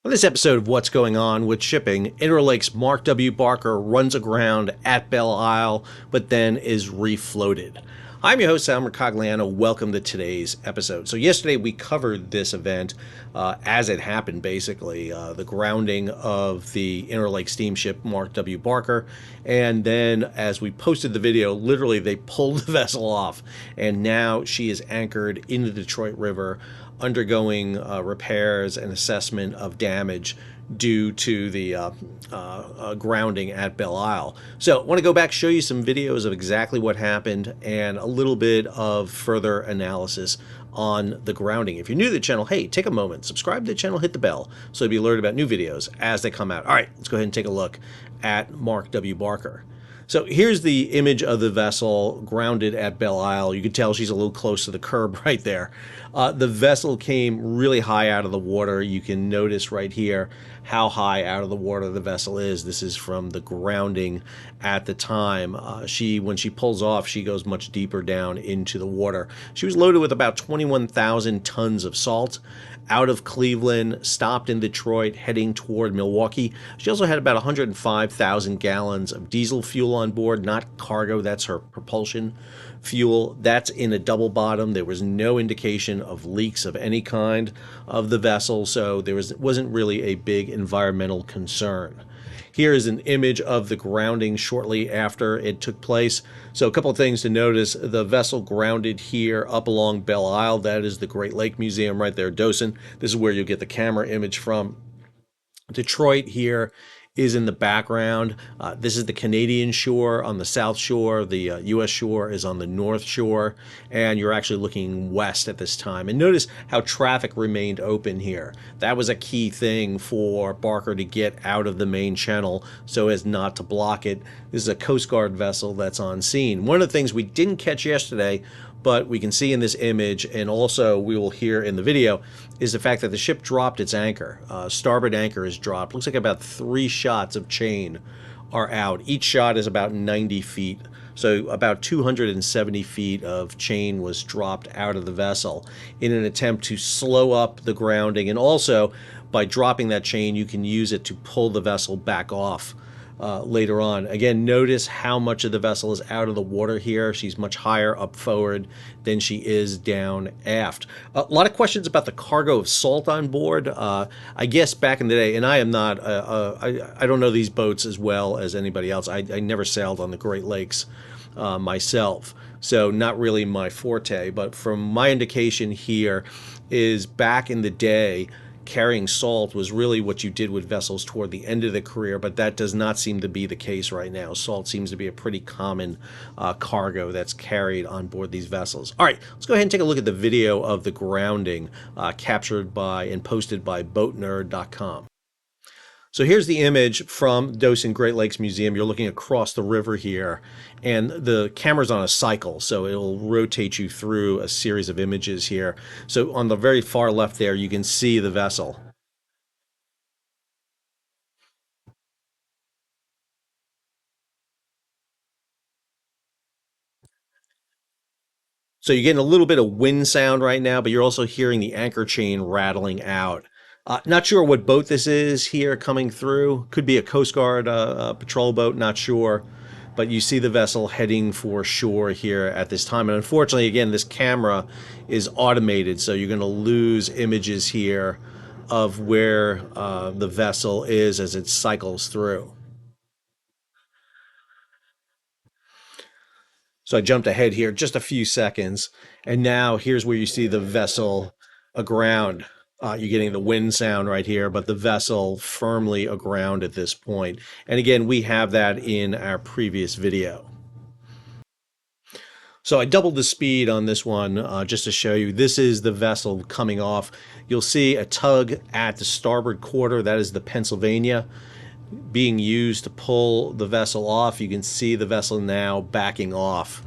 On this episode of What's Going On with Shipping, Interlake's Mark W. Barker runs aground at Belle Isle, but then is refloated. I'm your host, Sal Mercogliano. Welcome to today's episode. So yesterday we covered this event as it happened, basically, the grounding of the Interlake steamship Mark W. Barker. And then as we posted the video, literally they pulled the vessel off, and now she is anchored in the Detroit River, undergoing repairs and assessment of damage due to the grounding at Belle Isle. So I want to go back, show you some videos of exactly what happened and a little bit of further analysis on the grounding. If you're new to the channel, hey, take a moment, subscribe to the channel, hit the bell so you'll be alerted about new videos as they come out. All right, let's go ahead and take a look at Mark W. Barker. So here's the image of the vessel grounded at Belle Isle. You can tell she's a little close to the curb right there. The vessel came really high out of the water. You can notice right here how high out of the water the vessel is. This is from the grounding at the time. When she pulls off, she goes much deeper down into the water. She was loaded with about 21,000 tons of salt out of Cleveland, stopped in Detroit, heading toward Milwaukee. She also had about 105,000 gallons of diesel fuel on board, not cargo, that's her propulsion fuel. That's in a double bottom. There was no indication of leaks of any kind of the vessel, so there wasn't really a big environmental concern. Here is an image of the grounding shortly after it took place. So a couple of things to notice. The vessel grounded here up along Belle Isle. That is the Great Lake Museum right there, Dawson. This is where you'll get the camera image from. Detroit here is in the background. This is the Canadian shore on the south shore. The U.S. shore is on the north shore, and you're actually looking west at this time. And notice how traffic remained open here. That was a key thing for Barker to get out of the main channel so as not to block it. This is a Coast Guard vessel that's on scene. One of the things we didn't catch yesterday, but we can see in this image, and also we will hear in the video, is the fact that the ship dropped its anchor. Starboard anchor is dropped. Looks like about 3 shots of chain are out. Each shot is about 90 feet. So about 270 feet of chain was dropped out of the vessel in an attempt to slow up the grounding. And also, by dropping that chain, you can use it to pull the vessel back off later on. Again, notice how much of the vessel is out of the water here. She's much higher up forward than she is down aft. A lot of questions about the cargo of salt on board. I guess back in the day, and I am not, I don't know these boats as well as anybody else. I never sailed on the Great Lakes myself, so not really my forte. But from my indication here is back in the day, carrying salt was really what you did with vessels toward the end of the career, but that does not seem to be the case right now. Salt seems to be a pretty common cargo that's carried on board these vessels. All right, let's go ahead and take a look at the video of the grounding captured by and posted by boatnerd.com. So here's the image from Dawson Great Lakes Museum. You're looking across the river here, and the camera's on a cycle, so it'll rotate you through a series of images here. So on the very far left there, you can see the vessel. So you're getting a little bit of wind sound right now, but you're also hearing the anchor chain rattling out. Not sure what boat this is here coming through. Could be a Coast Guard patrol boat, not sure. But you see the vessel heading for shore here at this time. And unfortunately, again, this camera is automated, so you're going to lose images here of where the vessel is as it cycles through. So I jumped ahead here just a few seconds, and now here's where you see the vessel aground. You're getting the wind sound right here, but the vessel firmly aground at this point. And again, we have that in our previous video. So I doubled the speed on this one just to show you. This is the vessel coming off. You'll see a tug at the starboard quarter. That is the Pennsylvania being used to pull the vessel off. You can see the vessel now backing off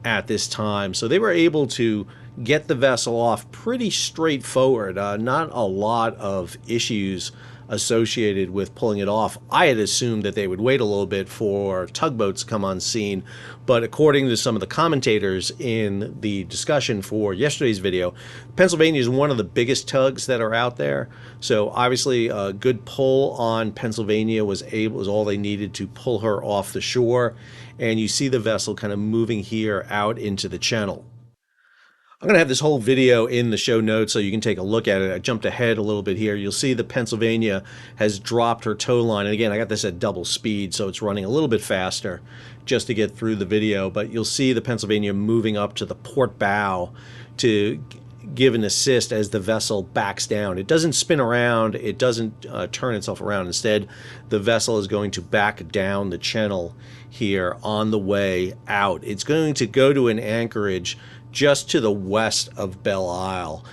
at this time. So they were able to get the vessel off pretty straightforward. Not a lot of issues associated with pulling it off. I had assumed that they would wait a little bit for tugboats to come on scene, but according to some of the commentators in the discussion for yesterday's video, Pennsylvania is one of the biggest tugs that are out there. So obviously a good pull on Pennsylvania was all they needed to pull her off the shore. And you see the vessel kind of moving here out into the channel. I'm going to have this whole video in the show notes so you can take a look at it. I jumped ahead a little bit here. You'll see the Pennsylvania has dropped her tow line. And again, I got this at double speed, so it's running a little bit faster just to get through the video. But you'll see the Pennsylvania moving up to the port bow to give an assist as the vessel backs down. It doesn't spin around. It doesn't turn itself around. Instead, the vessel is going to back down the channel here on the way out. It's going to go to an anchorage just to the west of Belle Isle,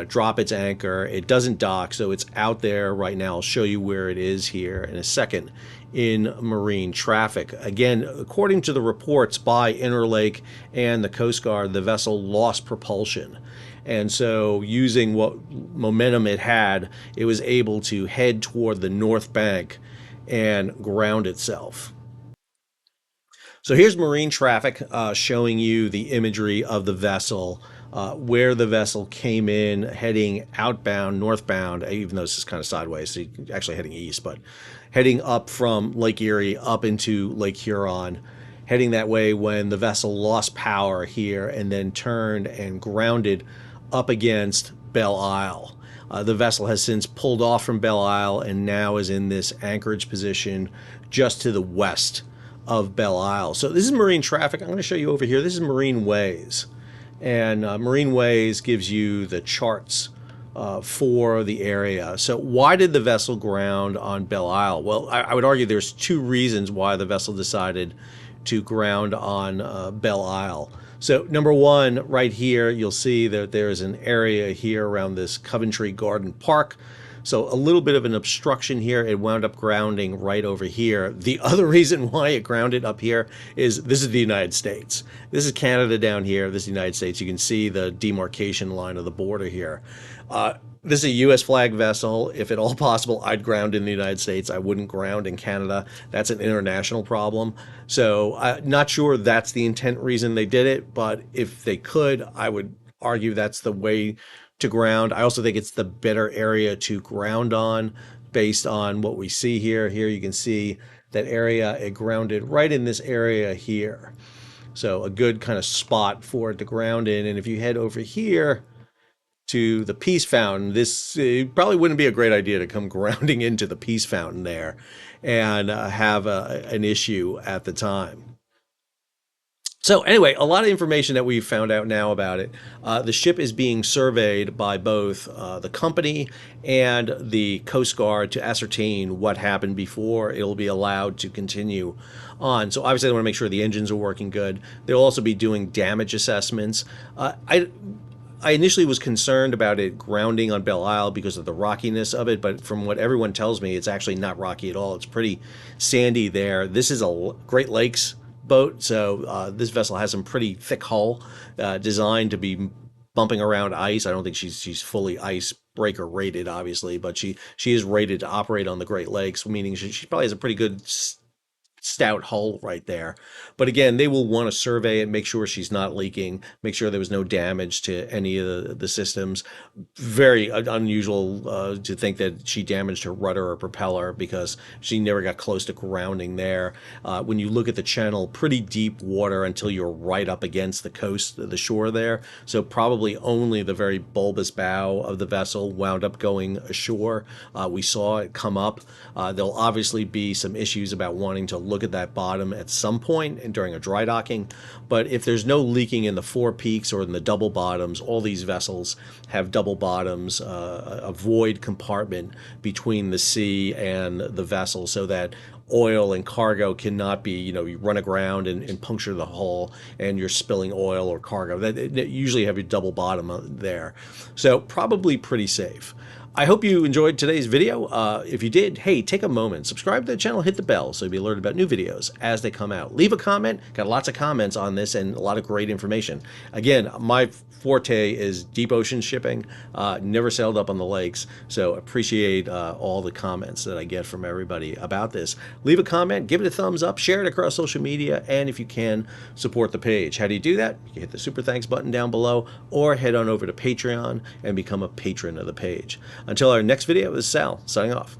drop its anchor. It doesn't dock, so it's out there right now. I'll show you where it is here in a second in MarineTraffic. Again, according to the reports by Interlake and the Coast Guard, the vessel lost propulsion. And so using what momentum it had, it was able to head toward the north bank and ground itself. So here's MarineTraffic showing you the imagery of the vessel, where the vessel came in, heading outbound, northbound, even though this is kind of sideways, so actually heading east, but heading up from Lake Erie up into Lake Huron, heading that way when the vessel lost power here and then turned and grounded up against Belle Isle. The vessel has since pulled off from Belle Isle and now is in this anchorage position just to the west of Belle Isle. So this is MarineTraffic. I'm going to show you over here. This is MarineWays. And MarineWays gives you the charts for the area. So why did the vessel ground on Belle Isle? Well, I would argue there's two reasons why the vessel decided to ground on Belle Isle. So number one, right here, you'll see that there's an area here around this Coventry Garden Park. So a little bit of an obstruction here. It wound up grounding right over here. The other reason why it grounded up here is this is the United States. This is Canada down here. This is the United States. You can see the demarcation line of the border here. This is a U.S. flag vessel. If at all possible, I'd ground in the United States. I wouldn't ground in Canada. That's an international problem. So not sure that's the intent reason they did it, but if they could, I would argue that's the way to ground. I also think it's the better area to ground on based on what we see here. Here you can see that area, it grounded right in this area here. So a good kind of spot for it to ground in. And if you head over here to the Peace Fountain, this probably wouldn't be a great idea to come grounding into the Peace Fountain there and have an issue at the time. So anyway, a lot of information that we've found out now about it. The ship is being surveyed by both the company and the Coast Guard to ascertain what happened before it'll be allowed to continue on. So obviously they want to make sure the engines are working good. They'll also be doing damage assessments. I initially was concerned about it grounding on Belle Isle because of the rockiness of it, but from what everyone tells me, it's actually not rocky at all. It's pretty sandy there. This is a Great Lakes boat, so this vessel has some pretty thick hull, designed to be bumping around ice. I don't think she's fully icebreaker rated, obviously, but she is rated to operate on the Great Lakes, meaning she probably has a pretty good stout hull right there. But again, they will want to survey it, make sure she's not leaking, make sure there was no damage to any of the systems. Very unusual to think that she damaged her rudder or propeller because she never got close to grounding there. When you look at the channel, pretty deep water until you're right up against the coast, the shore there. So probably only the very bulbous bow of the vessel wound up going ashore. We saw it come up. There'll obviously be some issues about wanting to look at that bottom at some point and during a dry docking, but if there's no leaking in the four peaks or in the double bottoms, all these vessels have double bottoms, a void compartment between the sea and the vessel so that oil and cargo cannot be, you run aground and puncture the hull and you're spilling oil or cargo. That usually have your double bottom there. So probably pretty safe. I hope you enjoyed today's video. If you did, hey, take a moment, subscribe to the channel, hit the bell so you'll be alerted about new videos as they come out. Leave a comment. Got lots of comments on this and a lot of great information. Again, my forte is deep ocean shipping. Never sailed up on the lakes, so appreciate all the comments that I get from everybody about this. Leave a comment, give it a thumbs up, share it across social media, and if you can, support the page. How do you do that? You hit the super thanks button down below or head on over to Patreon and become a patron of the page. Until our next video, this is Sal, signing off.